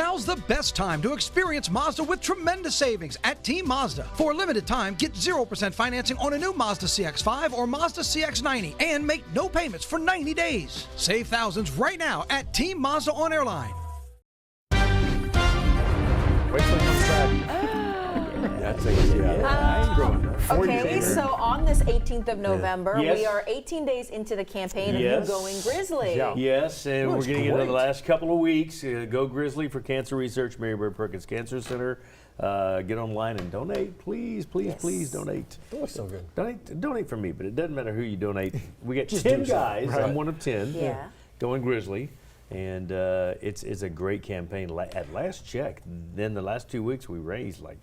Now's the best time to experience Mazda with tremendous savings at Team Mazda. For a limited time, get 0% financing on a new Mazda CX-5 or Mazda CX-90 and make no payments for 90 days. Save thousands right now at Team Mazda on Airline. Wait till it comes back. That's Okay, so on this 18th of November, we are 18 days into the campaign of you going Grizzly. Yes, and we're getting into the last couple of weeks. Go Grizzly for Cancer Research, Mary Bird Perkins Cancer Center. Get online and donate. Please, please, please donate. That looks so good. Donate for me, but it doesn't matter who you donate. We got 10 guys. Right. I'm one of 10 going Grizzly. And it's a great campaign. At last check, then the last 2 weeks we raised like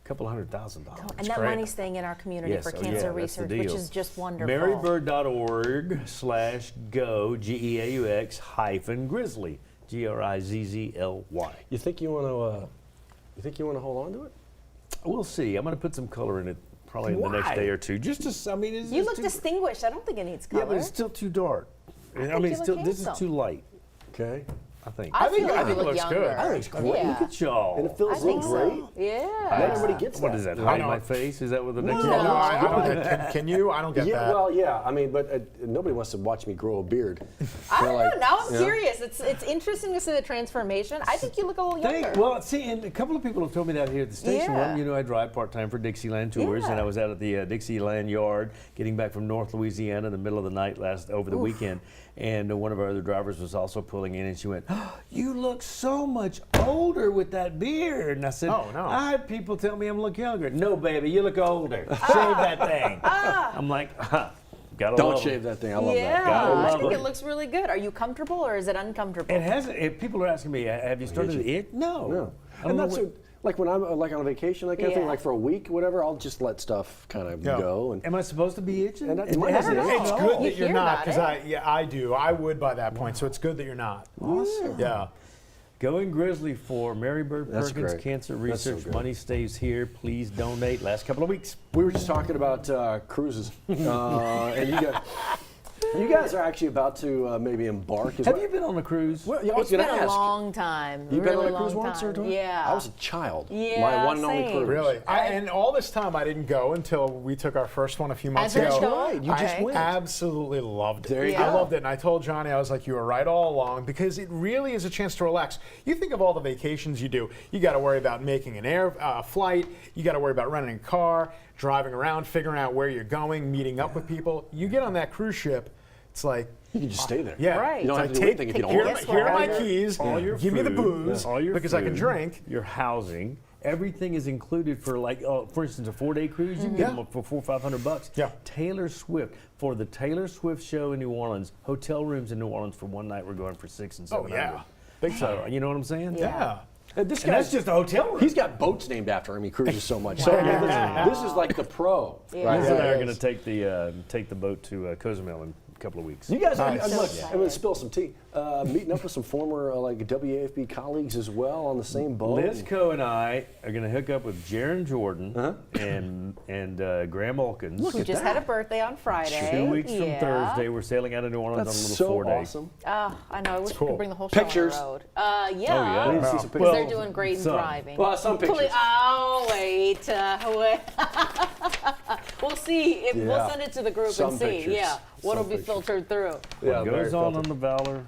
$200,000. And that money's staying in our community for cancer research, which is just wonderful. Marybird.org/go GEAUX -Grizzly GRIZZLY. You think you want to? You think you want to hold on to it? We'll see. I'm going to put some color in it probably in the next day or two. Just to, I mean, you look distinguished. I don't think it needs color. Yeah, but it's still too dark. I mean, this is too light. Okay. I think. I think it looks good. I think it's great. Yeah. Look at y'all. And it feels so great. Yeah. Not everybody gets What that. is that? Hide my face? Is that what the next No, one is? I don't get, can you? I don't get that. Well, yeah. I mean, but nobody wants to watch me grow a beard. I don't know. Now I'm curious. It's interesting to see the transformation. I think you look a little younger. Well, see, and a couple of people have told me that here at the station. One, I drive part-time for Dixieland Tours, and I was out at the Dixieland Yard getting back from North Louisiana in the middle of the night over the weekend. And one of our other drivers was also pulling in, and she went, "Oh, you look so much older with that beard." And I said, "Oh, no. I had people tell me I look younger." "No, baby, you look older. Shave that thing." I'm like, Don't shave that thing. I love that. Yeah, I think it looks really good. Are you comfortable or is it uncomfortable? It hasn't. If people are asking me, have you started to itch? No. And that's like when I'm like on a vacation, that kind of thing, like for a week, whatever, I'll just let stuff kind of go. And am I supposed to be itching? And It's good that you're not, because I do. I would by that point, so it's good that you're not. Awesome. Yeah. Going Grizzly for Mary Bird Perkins Cancer Research. Money stays here. Please donate. Last couple of weeks. We were just talking about cruises, and you guys are actually about to maybe embark. Have you been on a cruise? Well, it's been a long time. You've been on a cruise once or twice? Yeah. I was a child. Yeah, my one and only cruise. Really? And all this time I didn't go until we took our first one a few months ago. That's right. You just went. Absolutely loved it. There you go. I loved it. And I told Johnny, I was like, you were right all along, because it really is a chance to relax. You think of all the vacations you do. You got to worry about making an flight. You got to worry about renting a car, driving around, figuring out where you're going, meeting up with people. You get on that cruise ship, it's like, you can just stay there. Yeah. Right. You don't have to do anything if you don't want to. Here are my keys. Give me the booze, because I can drink. Your housing. Everything is included for, like, for instance, a 4-day cruise. You can get them for $400 or $500. Yeah. Taylor Swift, for the Taylor Swift show in New Orleans, hotel rooms in New Orleans for one night, we're going for $600 and $700. Oh yeah. Big time. You know what I'm saying? Yeah. This And that's just a hotel room. He's got boats named after him. He cruises so much. So this is like the pro. Yeah. Right? Liz and I are going to take the boat to Cozumel in a couple of weeks. You guys, I'm going to spill some tea. Meeting up with some former like WAFB colleagues as well on the same boat. Liz Coe and I are going to hook up with Jaron Jordan and Graham Olkins. Who just had a birthday on Friday. 2 weeks from Thursday, we're sailing out of New Orleans on a little 4-day. Awesome. Oh, I know. I wish we could bring the whole show Pictures. on the road. I need to see some pictures. Because they're doing great in driving. Well, some pictures. Oh, wait. We'll see. We'll send it to the group Some and see. pictures. Yeah, what'll Some be pictures. filtered through. What goes on the Valor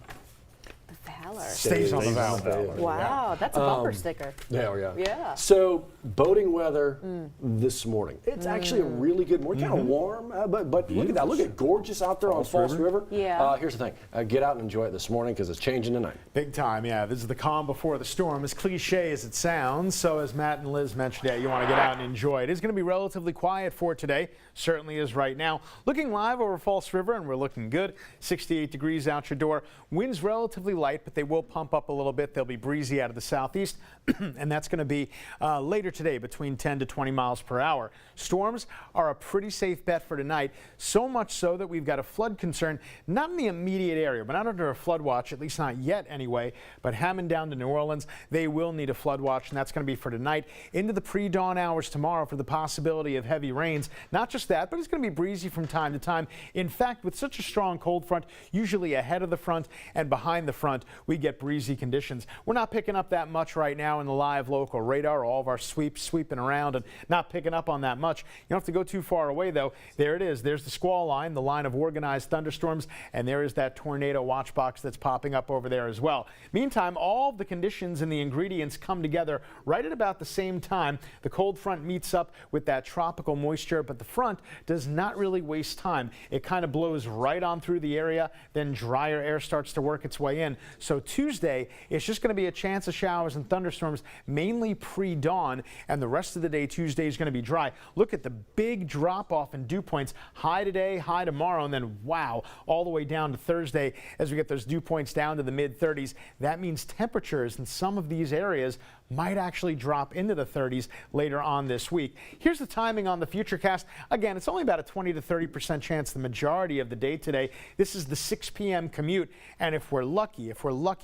Valor. Stays on the Valor. Wow, that's a bumper sticker. Yeah. So boating weather this morning. It's actually a really good morning. Kind of warm, but look at that. Look at gorgeous out there on False River. Yeah. Here's the thing. Get out and enjoy it this morning because it's changing tonight. Big time, yeah. This is the calm before the storm, as cliche as it sounds. So as Matt and Liz mentioned, you want to get out and enjoy it. It's going to be relatively quiet for today. Certainly is right now. Looking live over False River, and we're looking good. 68 degrees out your door. Winds relatively light, but they will pump up a little bit. They'll be breezy out of the southeast, and that's going to be later today between 10 to 20 miles per hour. Storms are a pretty safe bet for tonight, so much so that we've got a flood concern, not in the immediate area, but not under a flood watch, at least not yet anyway. But Hammond down to New Orleans, they will need a flood watch, and that's going to be for tonight into the pre-dawn hours tomorrow for the possibility of heavy rains, not just that, but it's going to be breezy from time to time. In fact, with such a strong cold front, usually ahead of the front and behind the front, we get breezy conditions. We're not picking up that much right now in the live local radar. All of our sweeps sweeping around and not picking up on that much. You don't have to go too far away, though. There it is. There's the squall line, the line of organized thunderstorms, and there is that tornado watch box that's popping up over there as well. Meantime, all of the conditions and the ingredients come together right at about the same time. The cold front meets up with that tropical moisture, but the front does not really waste time. It kind of blows right on through the area, then drier air starts to work its way in. So Tuesday, it's just going to be a chance of showers and thunderstorms, mainly pre-dawn, and the rest of the day Tuesday is going to be dry. Look at the big drop off in dew points. High today, high tomorrow, and then wow, all the way down to Thursday as we get those dew points down to the mid-30s. That means temperatures in some of these areas might actually drop into the 30s later on this week. Here's the timing on the Futurecast. Again, it's only about a 20 to 30% chance the majority of the day today. This is the 6 p.m. commute, and if we're lucky,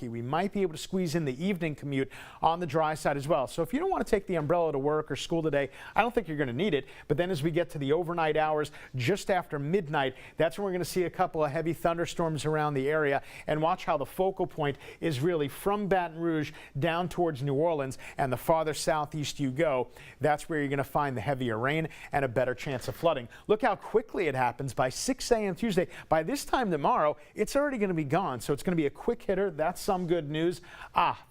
we might be able to squeeze in the evening commute on the dry side as well. So if you don't want to take the umbrella to work or school today, I don't think you're going to need it. But then as we get to the overnight hours, just after midnight, that's when we're going to see a couple of heavy thunderstorms around the area. And watch how the focal point is really from Baton Rouge down towards New Orleans. And the farther southeast you go, that's where you're going to find the heavier rain and a better chance of flooding. Look how quickly it happens. By 6 a.m. Tuesday, by this time tomorrow, it's already going to be gone. So it's going to be a quick hitter. That's some good news.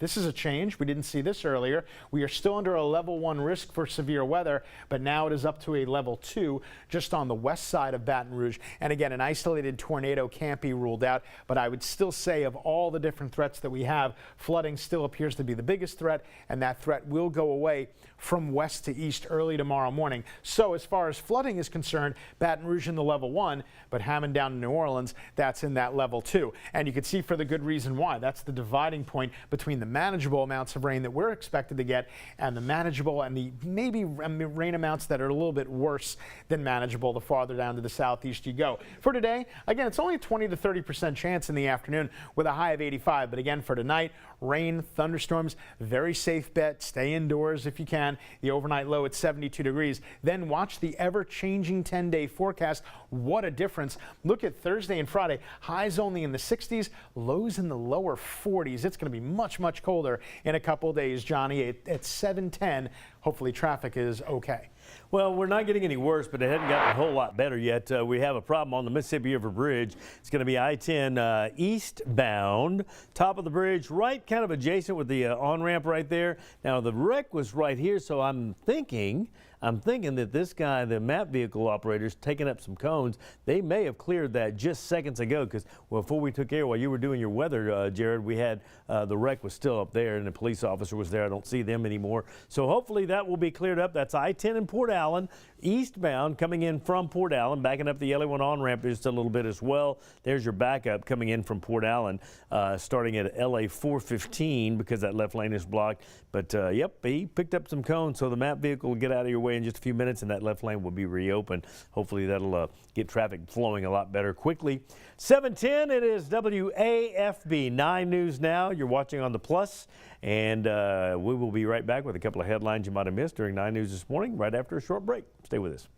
This is a change. We didn't see this earlier. We are still under a level 1 risk for severe weather, but now it is up to a level 2 just on the west side of Baton Rouge. And again, an isolated tornado can't be ruled out, but I would still say of all the different threats that we have, flooding still appears to be the biggest threat, and that threat will go away from west to east early tomorrow morning. So as far as flooding is concerned, Baton Rouge in the level 1, but Hammond down to New Orleans, that's in that level 2. And you can see for the good reason why. That's the dividing point between the manageable amounts of rain that we're expected to get and the manageable and the maybe rain amounts that are a little bit worse than manageable the farther down to the southeast you go. For today, again, it's only a 20 to 30% chance in the afternoon with a high of 85. But again, for tonight, rain, thunderstorms, very safe bet. Stay indoors if you can. The overnight low at 72 degrees. Then watch the ever-changing 10-day forecast. What a difference. Look at Thursday and Friday. Highs only in the 60s, lows in the lower 40s. It's going to be much, much colder in a couple days, Johnny, at 7:10. Hopefully traffic is okay. Well, we're not getting any worse, but it hasn't gotten a whole lot better yet. We have a problem on the Mississippi River Bridge. It's going to be I-10 eastbound, top of the bridge, right kind of adjacent with the on-ramp right there. Now, the wreck was right here, so I'm thinking that this guy, the map vehicle operator's taking up some cones. They may have cleared that just seconds ago because before we took air, while you were doing your weather, Jared, we had the wreck was still up there and the police officer was there. I don't see them anymore. So hopefully that will be cleared up. That's I-10 in Port Allen, eastbound coming in from Port Allen, backing up the LA1 on-ramp just a little bit as well. There's your backup coming in from Port Allen, starting at LA 415 because that left lane is blocked. But yep, he picked up some cones, so the map vehicle will get out of your way in just a few minutes and that left lane will be reopened. Hopefully that'll get traffic flowing a lot better quickly. 7:10, it is WAFB 9 News Now. You're watching on the Plus, and we will be right back with a couple of headlines you might have missed during 9 News this morning right after a short break. Stay with us.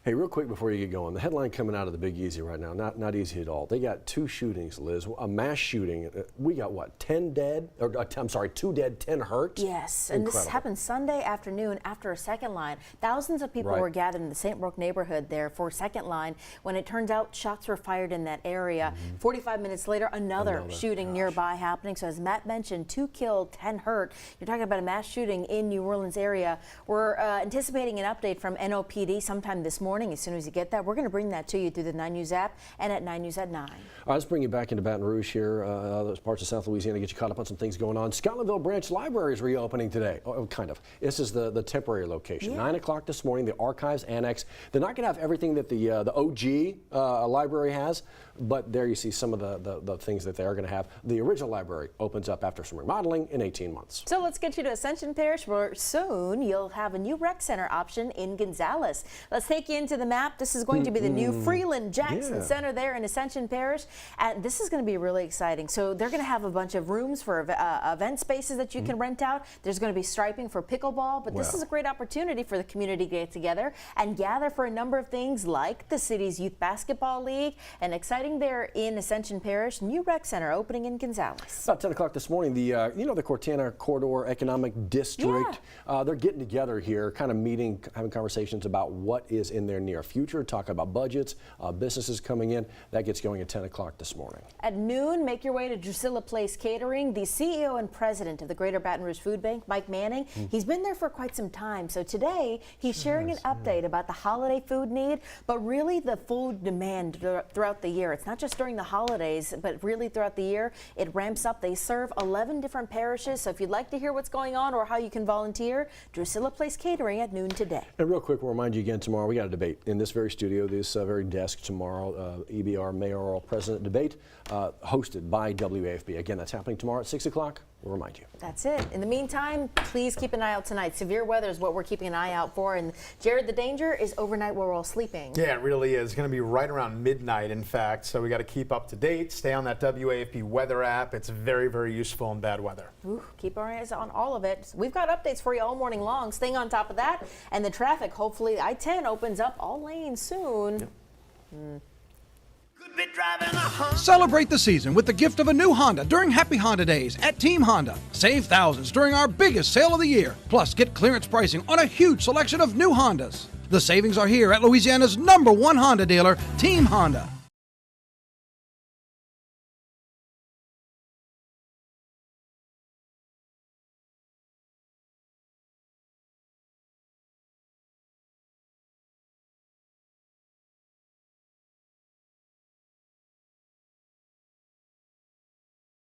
Hey, real quick before you get going, the headline coming out of the Big Easy right now, not easy at all. They got 2 shootings, Liz, a mass shooting. We got what, 10 dead? Or I'm sorry, 2 dead, 10 hurt? Yes, and this happened Sunday afternoon after a second line. Thousands of people were gathered in the St. Brook neighborhood there for second line when it turns out shots were fired in that area. 45 minutes later, another shooting nearby happening. So as Matt mentioned, 2 killed, 10 hurt. You're talking about a mass shooting in New Orleans area. We're anticipating an update from NOPD sometime this morning. As soon as you get that, we're going to bring that to you through the 9 News app and at 9 News at 9. All right, let's bring you back into Baton Rouge here, those parts of South Louisiana, get you caught up on some things going on. Scotlandville Branch Library is reopening today. Oh, kind of. This is the temporary location. 9 o'clock this morning, the Archives Annex. They're not going to have everything that the OG library has, but there you see some of the things that they are going to have. The original library opens up after some remodeling in 18 months. So let's get you to Ascension Parish, where soon you'll have a new rec center option in Gonzales. Let's take you into the map. This is going to be the new Freeland Jackson Center there in Ascension Parish, and this is going to be really exciting. So they're going to have a bunch of rooms for event spaces that you can rent out. There's going to be striping for pickleball, but this is a great opportunity for the community to get together and gather for a number of things like the city's Youth Basketball League. And exciting there in Ascension Parish, new rec center opening in Gonzales. About 10 o'clock this morning, the the Cortana Corridor Economic District, they're getting together here, kind of meeting, having conversations about what is in their near future, talking about budgets, businesses coming in. That gets going at 10 o'clock this morning. At noon, make your way to Drusilla Place Catering. The CEO and president of the Greater Baton Rouge Food Bank, Mike Manning, he's been there for quite some time. So today, he's sharing an update about the holiday food need, but really the food demand throughout the year. It's not just during the holidays, but really throughout the year, it ramps up. They serve 11 different parishes. So if you'd like to hear what's going on or how you can volunteer, Drusilla Place Catering at noon today. And real quick, we'll remind you again tomorrow, we got a debate in this very studio, this very desk tomorrow, EBR mayoral president debate, hosted by WAFB. Again, that's happening tomorrow at 6 o'clock. We'll remind you. That's it. In the meantime, please keep an eye out tonight. Severe weather is what we're keeping an eye out for. And Jared, the danger is overnight where we're all sleeping. Yeah, it really is. It's going to be right around midnight, in fact. So we got to keep up to date. Stay on that WAFB weather app. It's very, very useful in bad weather. Ooh, keep our eyes on all of it. We've got updates for you all morning long. Staying on top of that. And the traffic, hopefully I-10 opens up all lanes soon. Yep. Celebrate the season with the gift of a new Honda during Happy Honda Days at Team Honda. Save thousands during our biggest sale of the year. Plus, get clearance pricing on a huge selection of new Hondas. The savings are here at Louisiana's #1 Honda dealer, Team Honda.